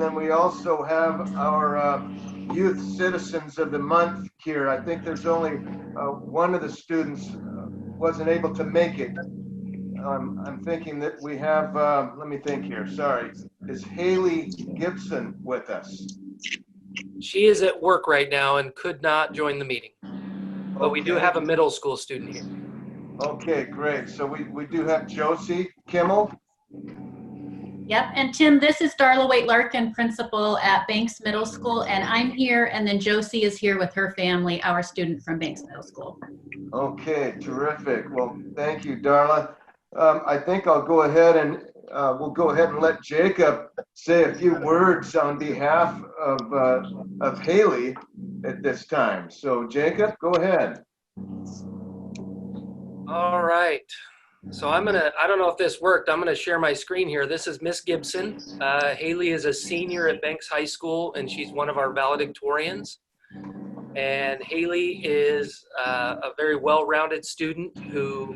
and then we also have our Youth Citizens of the Month here. I think there's only one of the students wasn't able to make it. I'm thinking that we have, let me think here, sorry. Is Hailey Gibson with us? She is at work right now and could not join the meeting. But we do have a middle school student here. Okay, great. So we do have Josie Kimmel. Yep, and Tim, this is Darla Waite-Larkin, principal at Banks Middle School, and I'm here, and then Josie is here with her family, our student from Banks Middle School. Okay, terrific. Well, thank you, Darla. I think I'll go ahead and we'll go ahead and let Jacob say a few words on behalf of Hailey at this time. So Jacob, go ahead. All right. So I don't know if this worked. I'm gonna share my screen here. This is Miss Gibson. Hailey is a senior at Banks High School, and she's one of our valedictorians. And Hailey is a very well-rounded student who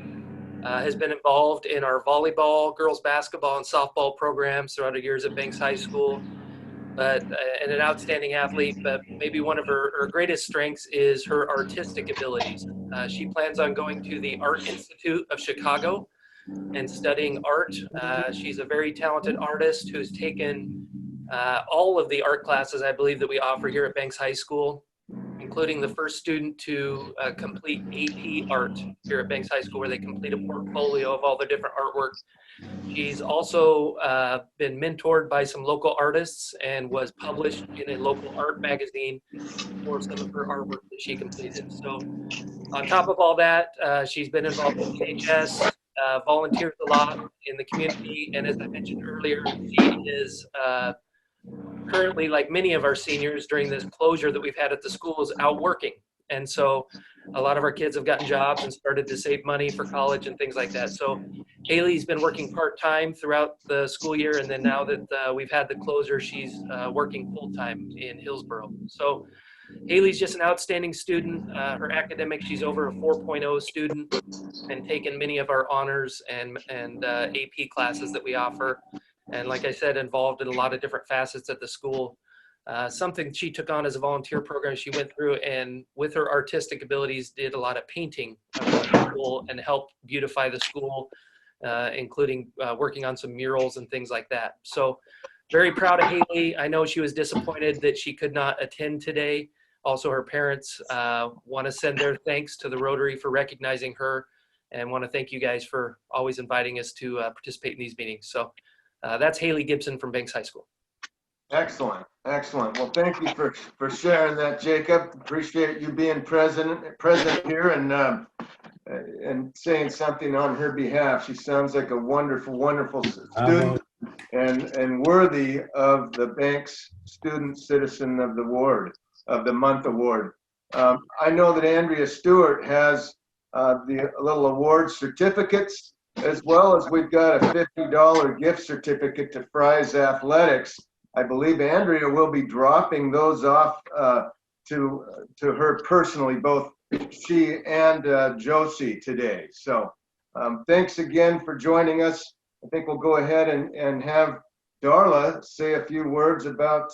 has been involved in our volleyball, girls basketball, and softball programs throughout her years at Banks High School. And an outstanding athlete, but maybe one of her greatest strengths is her artistic abilities. She plans on going to the Art Institute of Chicago and studying art. She's a very talented artist who's taken all of the art classes, I believe, that we offer here at Banks High School, including the first student to complete AP art here at Banks High School, where they complete a portfolio of all the different artwork. She's also been mentored by some local artists and was published in a local art magazine for some of her artwork that she completed. So on top of all that, she's been involved in PHS, volunteers a lot in the community, and as I mentioned earlier, she is currently, like many of our seniors during this closure that we've had at the school, is out working. And so a lot of our kids have gotten jobs and started to save money for college and things like that. So Hailey's been working part-time throughout the school year. And then now that we've had the closure, she's working full-time in Hillsborough. So Hailey's just an outstanding student. Her academic, she's over a 4.0 student and taken many of our honors and AP classes that we offer. And like I said, involved in a lot of different facets at the school. Something she took on as a volunteer program she went through, and with her artistic abilities did a lot of painting of the school and helped beautify the school, including working on some murals and things like that. So very proud of Hailey. I know she was disappointed that she could not attend today. Also, her parents want to send their thanks to the Rotary for recognizing her, and want to thank you guys for always inviting us to participate in these meetings. So that's Hailey Gibson from Banks High School. Excellent, excellent. Well, thank you for sharing that, Jacob. Appreciate you being present here and saying something on her behalf. She sounds like a wonderful, wonderful student and worthy of the Banks Student Citizen of the Month Award. I know that Andrea Stewart has the little award certificates, as well as we've got a $50 gift certificate to Fry's Athletics. I believe Andrea will be dropping those off to her personally, both she and Josie today. So thanks again for joining us. I think we'll go ahead and have Darla say a few words about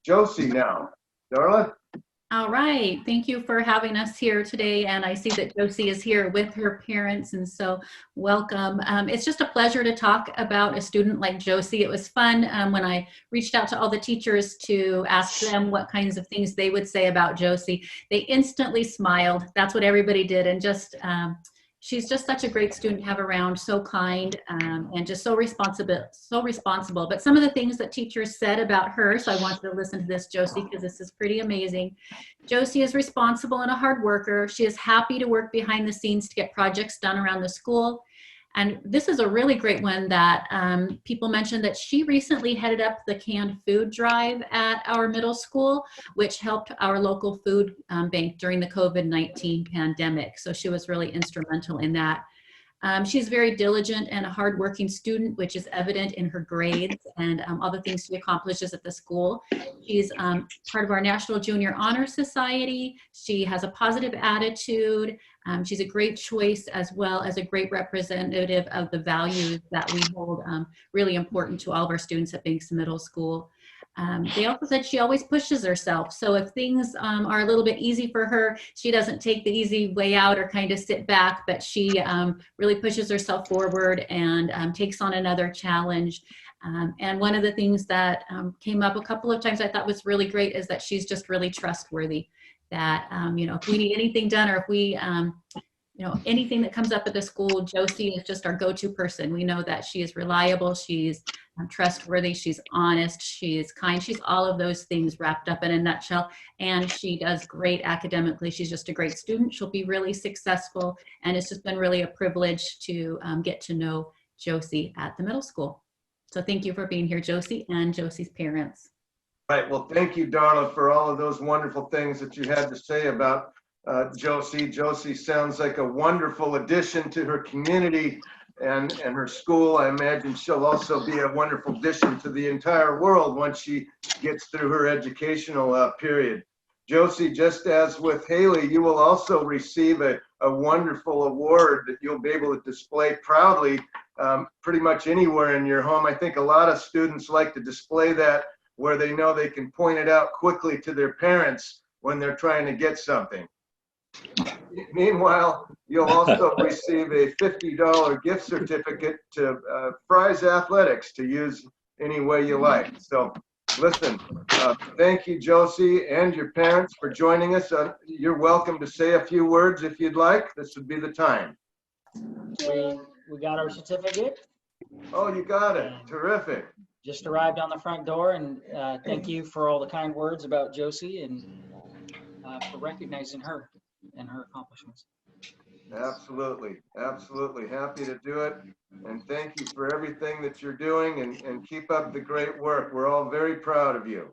Josie now. Darla? All right, thank you for having us here today, and I see that Josie is here with her parents, and so welcome. It's just a pleasure to talk about a student like Josie. It was fun when I reached out to all the teachers to ask them what kinds of things they would say about Josie. They instantly smiled. That's what everybody did, and just she's just such a great student to have around, so kind, and just so responsible. But some of the things that teachers said about her, so I wanted to listen to this, Josie, because this is pretty amazing. Josie is responsible and a hard worker. She is happy to work behind the scenes to get projects done around the school. And this is a really great one that people mentioned, that she recently headed up the canned food drive at our middle school, which helped our local food bank during the COVID-19 pandemic. So she was really instrumental in that. She's very diligent and a hardworking student, which is evident in her grades and all the things she accomplishes at the school. She's part of our National Junior Honor Society. She has a positive attitude. She's a great choice, as well as a great representative of the values that we hold really important to all of our students at Banks Middle School. They also said she always pushes herself. So if things are a little bit easy for her, she doesn't take the easy way out or kind of sit back, but she really pushes herself forward and takes on another challenge. And one of the things that came up a couple of times I thought was really great is that she's just really trustworthy. That, if we need anything done, or if we, anything that comes up at the school, Josie is just our go-to person. We know that she is reliable, she's trustworthy, she's honest, she's kind, she's all of those things wrapped up in a nutshell. And she does great academically. She's just a great student. She'll be really successful. And it's just been really a privilege to get to know Josie at the middle school. So thank you for being here, Josie, and Josie's parents. Right. Well, thank you, Darla, for all of those wonderful things that you had to say about Josie. Josie sounds like a wonderful addition to her community and her school. I imagine she'll also be a wonderful addition to the entire world once she gets through her educational period. Josie, just as with Hailey, you will also receive a wonderful award that you'll be able to display proudly pretty much anywhere in your home. I think a lot of students like to display that where they know they can point it out quickly to their parents when they're trying to get something. Meanwhile, you'll also receive a $50 gift certificate to Fry's Athletics to use any way you like. So listen, thank you, Josie, and your parents for joining us. You're welcome to say a few words if you'd like. This would be the time. We got our certificate. Oh, you got it. Terrific. Just arrived on the front door, and thank you for all the kind words about Josie and for recognizing her and her accomplishments. Absolutely. Absolutely. Happy to do it. And thank you for everything that you're doing, and keep up the great work. We're all very proud of you.